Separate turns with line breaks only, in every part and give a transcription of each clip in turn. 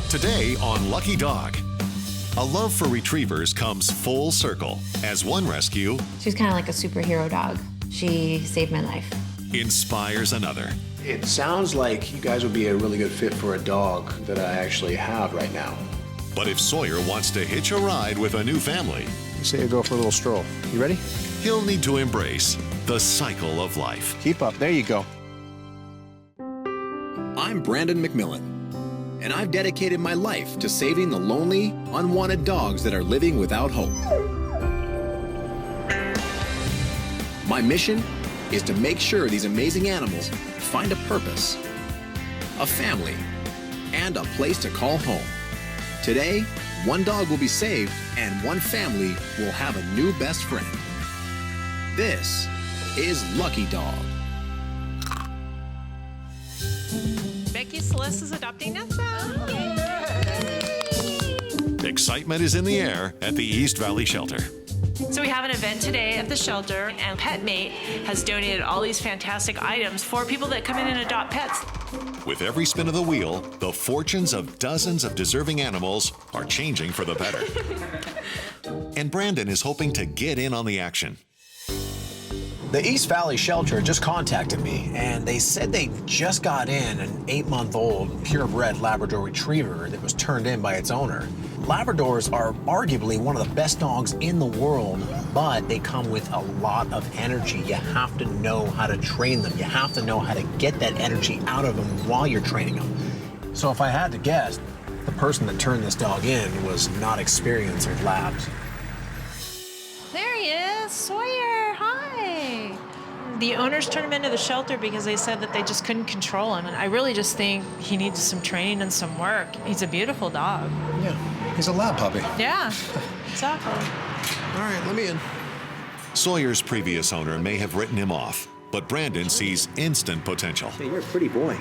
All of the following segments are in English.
Today on Lucky Dog, a love for retrievers comes full circle as one rescue
She's kind of like a superhero dog. She saved my life.
inspires another.
It sounds like you guys would be a really good fit for a dog that I actually have right now.
But if Sawyer wants to hitch a ride with a new family,
You say you go for a little stroll. You ready?
he'll need to embrace the cycle of life.
Keep up. There you go.
I'm Brandon McMillan, and I've dedicated my life to saving the lonely, unwanted dogs that are living without hope. My mission is to make sure these amazing animals find a purpose, a family, and a place to call home. Today, one dog will be saved and one family will have a new best friend. This is Lucky Dog.
Becky Celeste is adopting Nessa.
Excitement is in the air at the East Valley Shelter.
So we have an event today at the shelter, and PetMate has donated all these fantastic items for people that come in and adopt pets.
With every spin of the wheel, the fortunes of dozens of deserving animals are changing for the better. And Brandon is hoping to get in on the action.
The East Valley Shelter just contacted me, and they said they just got in an 8-month-old purebred Labrador Retriever that was turned in by its owner. Labradors are arguably one of the best dogs in the world, but they come with a lot of energy. You have to know how to train them. You have to know how to get that energy out of them while you're training them. So if I had to guess, the person that turned this dog in was not experienced with labs.
There he is, Sawyer. Hi. The owners turned him into the shelter because they said that they just couldn't control him. And I really just think he needs some training and some work. He's a beautiful dog.
Yeah, he's a lab puppy.
Yeah, exactly.
All right, let me in.
Sawyer's previous owner may have written him off, but Brandon sees instant potential.
Hey, you're a pretty boy.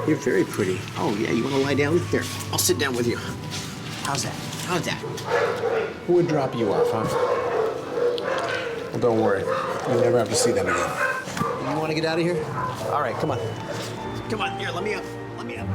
You're very pretty. Oh, yeah, you want to lie down? Here, I'll sit down with you. How's that? How's that? Who would drop you off, huh? Well, don't worry. You'll never have to see them again. You want to get out of here? All right, come on. Come on, here, let me up. Let me up.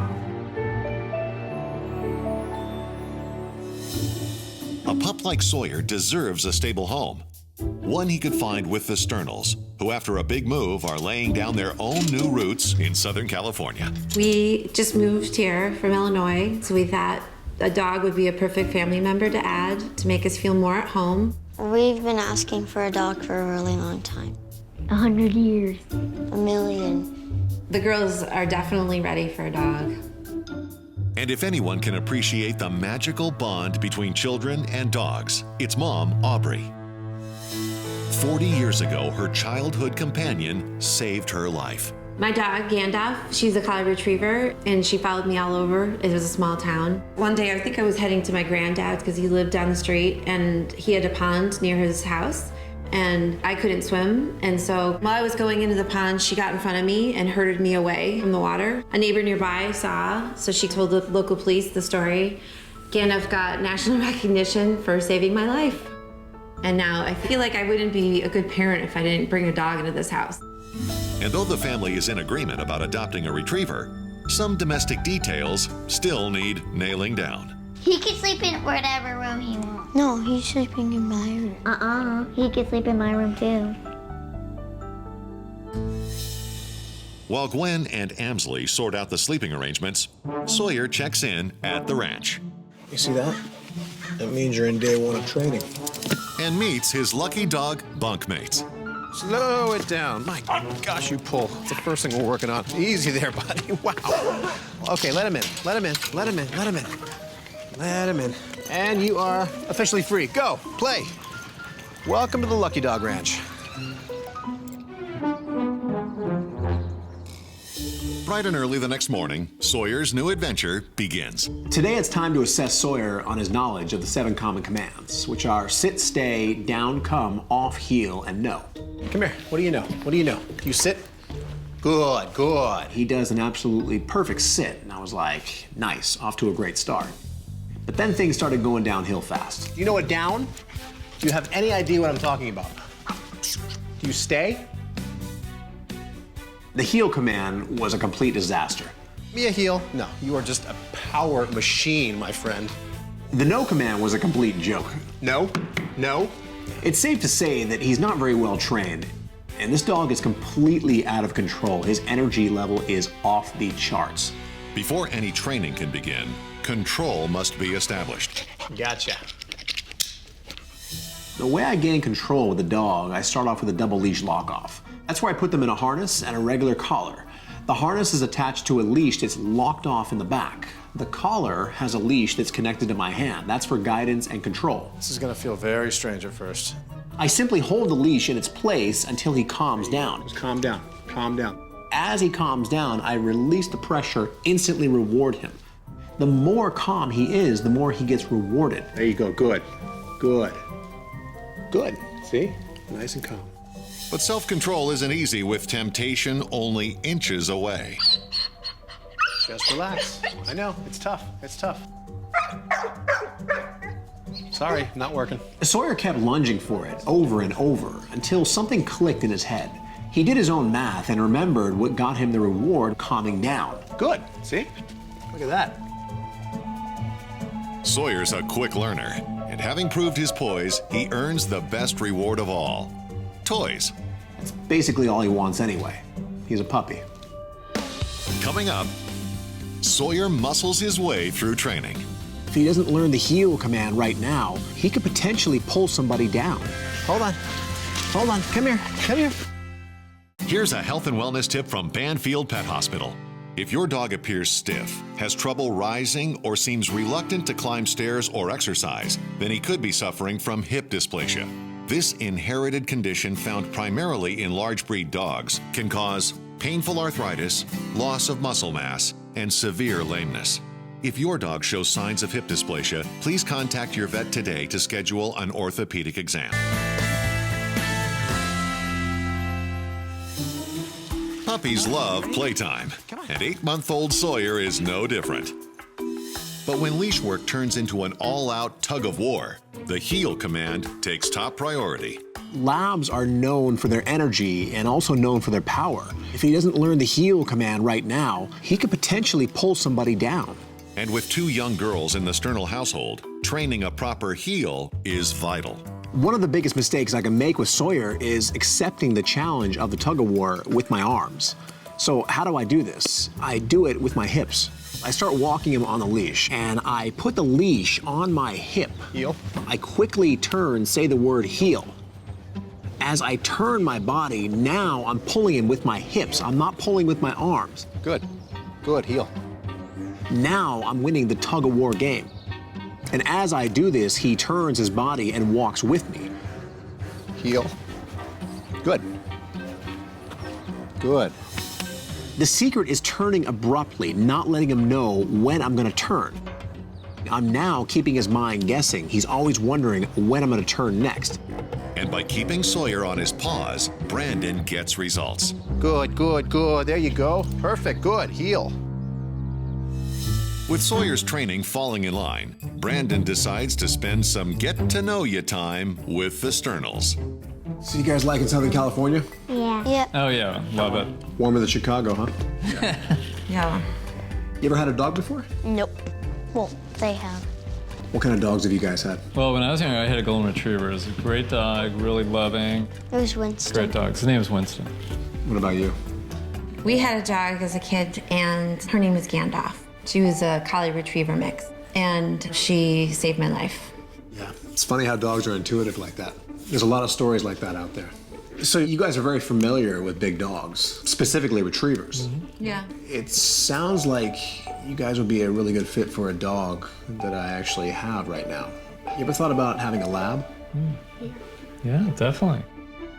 A pup like Sawyer deserves a stable home. One he could find with the Sternals, who after a big move are laying down their own new roots in Southern California.
We just moved here from Illinois, so we thought a dog would be a perfect family member to add to make us feel more at home.
We've been asking for a dog for a really long time.
100 years.
1,000,000.
The girls are definitely ready for a dog.
And if anyone can appreciate the magical bond between children and dogs, it's Mom, Aubrey. 40 years ago, her childhood companion saved her life.
My dog, Gandalf, she's a collie retriever, and she followed me all over. It was a small town. One day, I think I was heading to my granddad's because he lived down the street, and he had a pond near his house, and I couldn't swim. And so while I was going into the pond, she got in front of me and herded me away from the water. A neighbor nearby saw, so she told the local police the story. Gandalf got national recognition for saving my life. And now I feel like I wouldn't be a good parent if I didn't bring a dog into this house.
And though the family is in agreement about adopting a retriever, some domestic details still need nailing down.
He can sleep in whatever room he wants.
No, he's sleeping in my room.
He can sleep in my room too.
While Gwen and Amsley sort out the sleeping arrangements, Sawyer checks in at the ranch
You see that? That means you're in day one of training.
and meets his lucky dog bunkmates.
Slow it down. My gosh, you pull. It's the first thing we're working on. Easy there, buddy. Wow. Okay, let him in. Let him in. Let him in. Let him in. Let him in. And you are officially free. Go. Play. Welcome to the Lucky Dog Ranch.
Bright and early the next morning, Sawyer's new adventure begins.
Today it's time to assess Sawyer on his knowledge of the 7 common commands, which are sit, stay, down, come, off, heel, and no. Come here. What do you know? What do you know? You sit? Good, good. He does an absolutely perfect sit, and I was like, nice, off to a great start. But then things started going downhill fast. You know what down? Do you have any idea what I'm talking about? Do you stay? The heel command was a complete disaster. Me a heel? No, you are just a power machine, my friend. The no command was a complete joke. No, no. It's safe to say that he's not very well trained, and this dog is completely out of control. His energy level is off the charts.
Before any training can begin, control must be established.
Gotcha. The way I gain control with the dog, I start off with a double leash lock off. That's where I put them in a harness and a regular collar. The harness is attached to a leash that's locked off in the back. The collar has a leash that's connected to my hand. That's for guidance and control.
This is gonna feel very strange at first.
I simply hold the leash in its place until he calms down. Just calm down, calm down. As he calms down, I release the pressure, instantly reward him. The more calm he is, the more he gets rewarded. There you go, good, good, good. See, nice and calm.
But self-control isn't easy with temptation only inches away.
Just relax. I know, it's tough, it's tough. Sorry, not working. Sawyer kept lunging for it over and over until something clicked in his head. He did his own math and remembered what got him the reward, calming down. Good, see? Look at that.
Sawyer's a quick learner, and having proved his poise, he earns the best reward of all. Toys.
It's basically all he wants anyway. He's a puppy.
Coming up, Sawyer muscles his way through training.
If he doesn't learn the heel command right now, he could potentially pull somebody down. Hold on, come here, come here.
Here's a health and wellness tip from Banfield Pet Hospital. If your dog appears stiff, has trouble rising, or seems reluctant to climb stairs or exercise, then he could be suffering from hip dysplasia. This inherited condition, found primarily in large breed dogs, can cause painful arthritis, loss of muscle mass, and severe lameness. If your dog shows signs of hip dysplasia, please contact your vet today to schedule an orthopedic exam. Puppies love playtime, and 8-month-old Sawyer is no different. But when leash work turns into an all-out tug-of-war, the heel command takes top priority.
Labs are known for their energy and also known for their power. If he doesn't learn the heel command right now, he could potentially pull somebody down.
And with 2 young girls in the Sternal household, training a proper heel is vital.
One of the biggest mistakes I can make with Sawyer is accepting the challenge of the tug-of-war with my arms. So how do I do this? I do it with my hips. I start walking him on the leash, and I put the leash on my hip. Heel. I quickly turn, say the word heel. As I turn my body, now I'm pulling him with my hips. I'm not pulling with my arms.
Good, good, heel.
Now I'm winning the tug-of-war game. And as I do this, he turns his body and walks with me.
Heel. Good. Good.
The secret is turning abruptly, not letting him know when I'm gonna turn. I'm now keeping his mind guessing. He's always wondering when I'm gonna turn next.
And by keeping Sawyer on his paws, Brandon gets results.
Good, good, good. There you go. Perfect, good, heel.
With Sawyer's training falling in line, Brandon decides to spend some get-to-know-you time with the Sternals.
So you guys liking Southern California?
Yeah.
Yep.
Oh yeah, love it.
Warmer than Chicago, huh?
Yeah.
You ever had a dog before?
Nope. Well, they have.
What kind of dogs have you guys had?
Well, when I was younger, I had a golden retriever. It was a great dog, really loving.
It was Winston.
Great dog. His name was Winston.
What about you?
We had a dog as a kid, and her name was Gandalf. She was a collie retriever mix, and she saved my life.
Yeah, it's funny how dogs are intuitive like that. There's a lot of stories like that out there. So you guys are very familiar with big dogs, specifically retrievers.
Mm-hmm. Yeah.
It sounds like you guys would be a really good fit for a dog that I actually have right now. You ever thought about having a lab?
Yeah, definitely.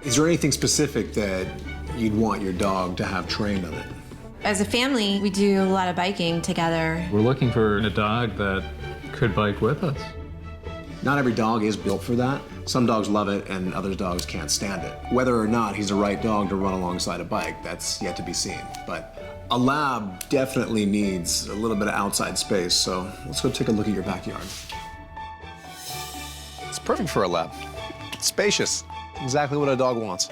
Is there anything specific that you'd want your dog to have trained on it?
As a family, we do a lot of biking together.
We're looking for a dog that could bike with us.
Not every dog is built for that. Some dogs love it and other dogs can't stand it. Whether or not he's the right dog to run alongside a bike, that's yet to be seen. But a lab definitely needs a little bit of outside space, so let's go take a look at your backyard.
It's perfect for a lab. It's spacious. Exactly what a dog wants.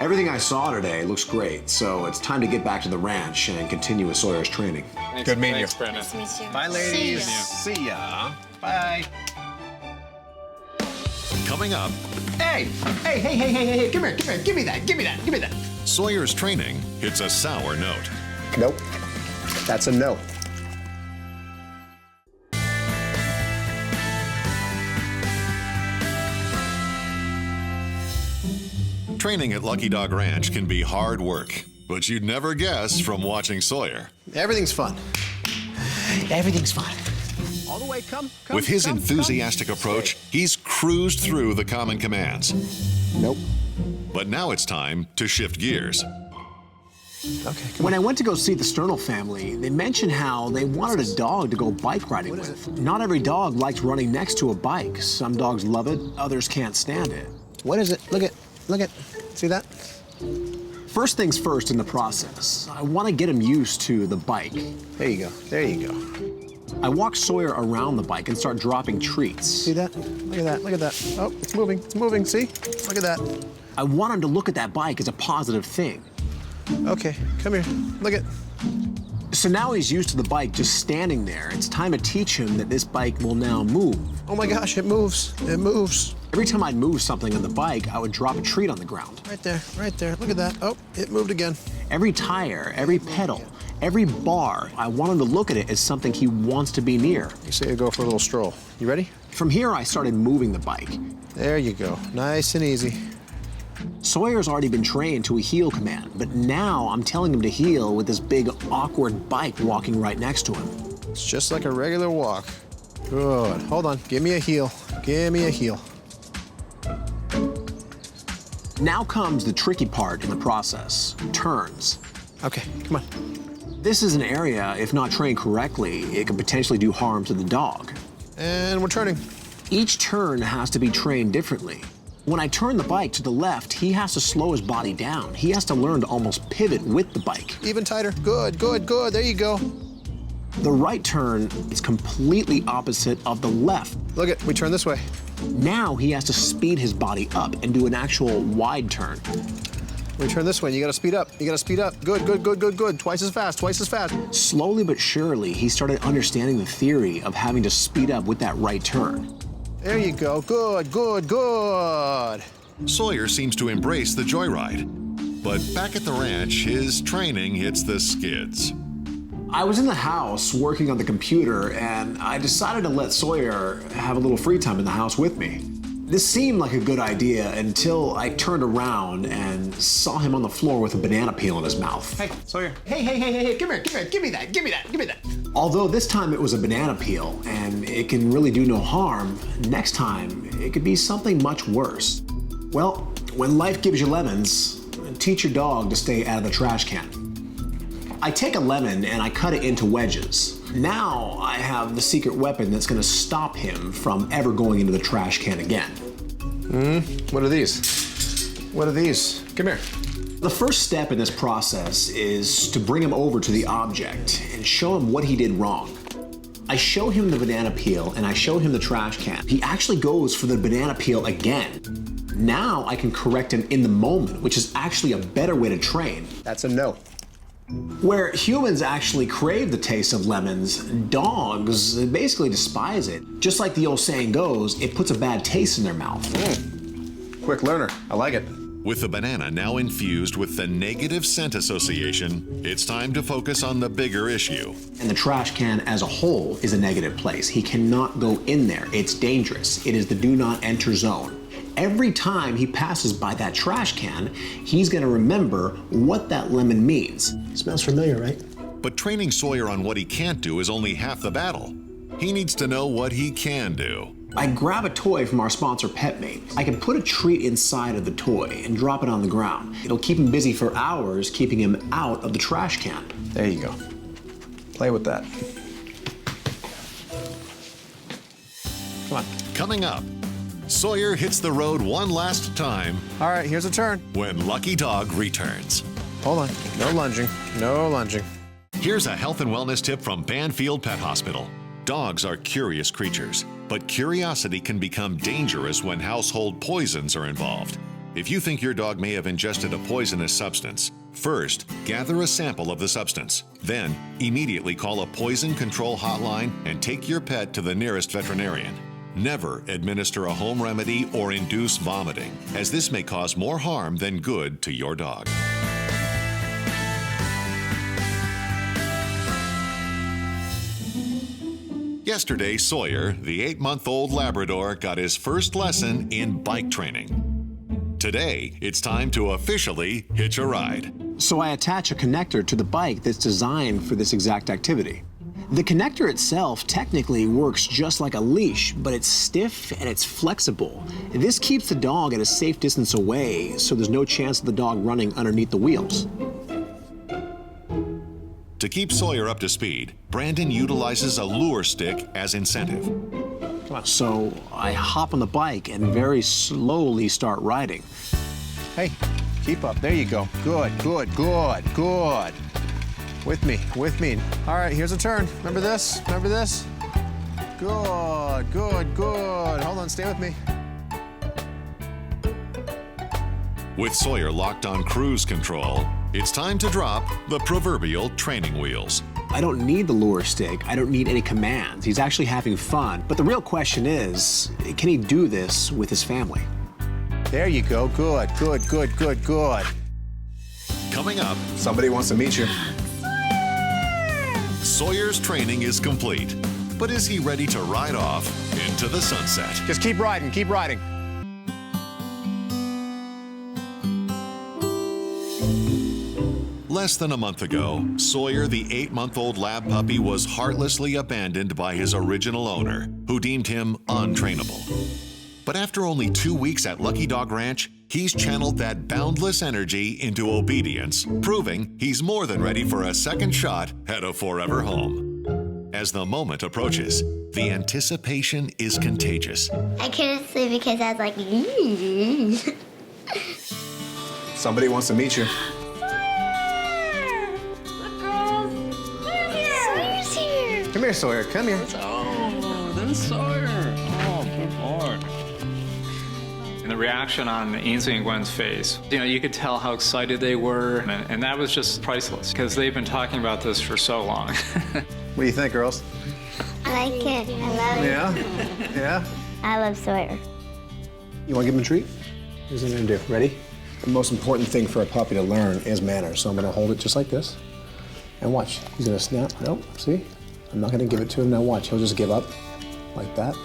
Everything I saw today looks great, so it's time to get back to the ranch and continue with Sawyer's training.
Good meeting you.
Thanks, Brandon.
Nice to meet you.
Bye, ladies.
See ya.
See ya. Bye.
Coming up,
Hey, come here, give me that.
Sawyer's training hits a sour note.
Nope, that's a no.
Training at Lucky Dog Ranch can be hard work, but you'd never guess from watching Sawyer.
Everything's fun. Everything's fun. All the way, come.
With his
come,
enthusiastic
come.
approach, he's cruised through the common commands.
Nope.
But now it's time to shift gears.
Okay, when I went to go see the Sternal family, they mentioned how they wanted a dog to go bike riding with. Not every dog likes running next to a bike. Some dogs love it, others can't stand it. What is it? Look at. See that? First things first in the process, I want to get him used to the bike. There you go. I walk Sawyer around the bike and start dropping treats. See that? Look at that. Oh, it's moving, see? Look at that. I want him to look at that bike as a positive thing. Okay, come here, look at. So now he's used to the bike just standing there. It's time to teach him that this bike will now move. Oh my gosh, it moves. Every time I'd move something on the bike, I would drop a treat on the ground. Right there, look at that. Oh, it moved again. Every tire, every pedal, every bar, I want him to look at it as something he wants to be near. You say you go for a little stroll. You ready? From here, I started moving the bike. There you go, nice and easy. Sawyer's already been trained to a heel command, but now I'm telling him to heel with this big, awkward bike walking right next to him. It's just like a regular walk. Good. Hold on. Give me a heel. Now comes the tricky part in the process, turns. Okay, come on. This is an area, if not trained correctly, it could potentially do harm to the dog. And we're turning. Each turn has to be trained differently. When I turn the bike to the left, he has to slow his body down. He has to learn to almost pivot with the bike. Even tighter. Good. There you go. The right turn is completely opposite of the left. Look it, we turn this way. Now he has to speed his body up and do an actual wide turn. We turn this way, you gotta speed up. Good. Twice as fast. Slowly but surely, he started understanding the theory of having to speed up with that right turn. There you go, good.
Sawyer seems to embrace the joyride. But back at the ranch, his training hits the skids.
I was in the house working on the computer, and I decided to let Sawyer have a little free time in the house with me. This seemed like a good idea until I turned around and saw him on the floor with a banana peel in his mouth. Hey, Sawyer. Hey, come here, give me that. Although this time it was a banana peel, and it can really do no harm, next time it could be something much worse. Well, when life gives you lemons, teach your dog to stay out of the trash can. I take a lemon and I cut it into wedges. Now I have the secret weapon that's gonna stop him from ever going into the trash can again. What are these? Come here. The first step in this process is to bring him over to the object and show him what he did wrong. I show him the banana peel and I show him the trash can. He actually goes for the banana peel again. Now I can correct him in the moment, which is actually a better way to train. That's a no. Where humans actually crave the taste of lemons, dogs basically despise it. Just like the old saying goes, it puts a bad taste in their mouth. Quick learner, I like it.
With the banana now infused with the negative scent association, it's time to focus on the bigger issue.
And the trash can as a whole is a negative place. He cannot go in there. It's dangerous. It is the do not enter zone. Every time he passes by that trash can, he's gonna remember what that lemon means. Smells familiar, right?
But training Sawyer on what he can't do is only half the battle. He needs to know what he can do.
I grab a toy from our sponsor PetMate. I can put a treat inside of the toy and drop it on the ground. It'll keep him busy for hours, keeping him out of the trash can. There you go. Play with that. Come on.
Coming up, Sawyer hits the road one last time.
All right, here's a turn.
When Lucky Dog returns.
Hold on, no lunging.
Here's a health and wellness tip from Banfield Pet Hospital. Dogs are curious creatures, but curiosity can become dangerous when household poisons are involved. If you think your dog may have ingested a poisonous substance, first, gather a sample of the substance. Then, immediately call a poison control hotline and take your pet to the nearest veterinarian. Never administer a home remedy or induce vomiting, as this may cause more harm than good to your dog. Yesterday, Sawyer, the 8-month-old Labrador, got his first lesson in bike training. Today, it's time to officially hitch a ride.
So I attach a connector to the bike that's designed for this exact activity. The connector itself technically works just like a leash, but it's stiff and it's flexible. This keeps the dog at a safe distance away, so there's no chance of the dog running underneath the wheels.
To keep Sawyer up to speed, Brandon utilizes a lure stick as incentive.
So I hop on the bike and very slowly start riding.
Hey, keep up. There you go. Good, good, good, good. With me, with me. All right, here's a turn. Remember this? Remember this? Good, good, good. Hold on, stay with me.
With Sawyer locked on cruise control, it's time to drop the proverbial training wheels.
I don't need the lure stick. I don't need any commands. He's actually having fun. But the real question is, can he do this with his family?
There you go. Good, good, good, good, good.
Coming up,
Somebody wants to meet you.
Sawyer's training is complete. But is he ready to ride off into the sunset?
Just keep riding, keep riding.
Less than a month ago, Sawyer, the 8-month-old lab puppy, was heartlessly abandoned by his original owner, who deemed him untrainable. But after only 2 weeks at Lucky Dog Ranch, he's channeled that boundless energy into obedience, proving he's more than ready for a second shot at a forever home. As the moment approaches, the anticipation is contagious.
I couldn't sleep because I was like,
Somebody wants to meet you.
Sawyer's here.
Come here, Sawyer, come here.
Oh, there's Sawyer. Oh, good Lord. And the reaction on Ainsley and Gwen's face, you could tell how excited they were, and that was just priceless, because they've been talking about this for so long.
What do you think, girls?
I like it. I love it.
Yeah? Yeah?
I love Sawyer.
You want to give him a treat? Here's what I'm going to do. Ready? The most important thing for a puppy to learn is manners. So I'm going to hold it just like this. And watch. He's going to snap. Nope. See? I'm not going to give it to him. Now watch. He'll just give up like that.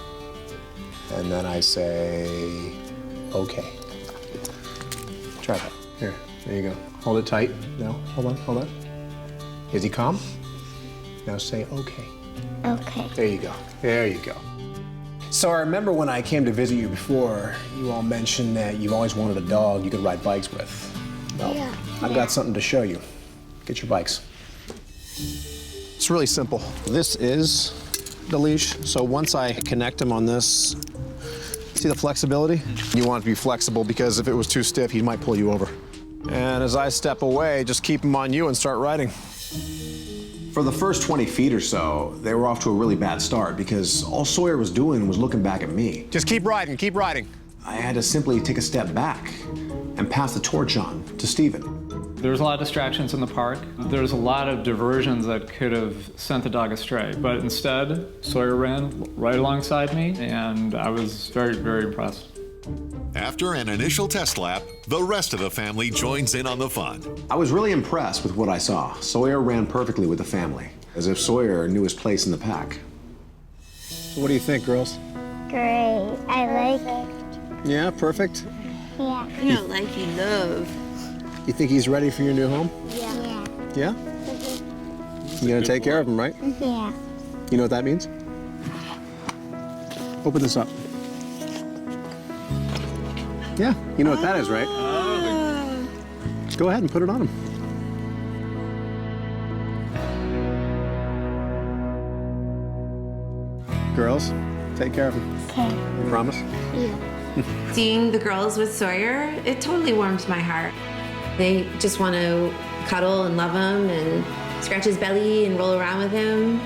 And then I say, okay. Try that. Here. There you go. Hold it tight. No. Hold on. Hold on. Is he calm? Now say, okay.
Okay.
There you go. There you go. So I remember when I came to visit you before, you all mentioned that you always wanted a dog you could ride bikes with. Well,
Yeah.
I've got something to show you. Get your bikes. It's really simple. This is the leash. So once I connect him on this, see the flexibility? You want it to be flexible because if it was too stiff, he might pull you over. And as I step away, just keep him on you and start riding. For the first 20 feet or so, they were off to a really bad start because all Sawyer was doing was looking back at me.
Just keep riding, keep riding.
I had to simply take a step back and pass the torch on to Steven.
There's a lot of distractions in the park. There's a lot of diversions that could have sent the dog astray, but instead, Sawyer ran right alongside me, and I was very, very impressed.
After an initial test lap, the rest of the family joins in on the fun.
I was really impressed with what I saw. Sawyer ran perfectly with the family, as if Sawyer knew his place in the pack. So what do you think, girls?
Great. I like it.
Yeah, perfect?
Yeah.
You don't like, you love.
You think he's ready for your new home?
Yeah.
Yeah? You're gonna take care of him, right?
Yeah.
You know what that means? Open this up. Yeah, you know what that is, right? Go ahead and put it on him. Girls, take care of him.
Okay.
You promise?
Yeah.
Seeing the girls with Sawyer, it totally warms my heart. They just want to cuddle and love him and scratch his belly and roll around with him.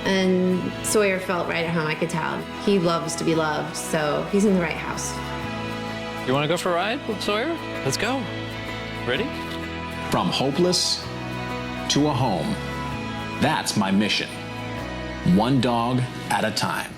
And Sawyer felt right at home, I could tell. He loves to be loved, so he's in the right house.
You want to go for a ride with Sawyer? Let's go. Ready?
From hopeless to a home. That's my mission. One dog at a time.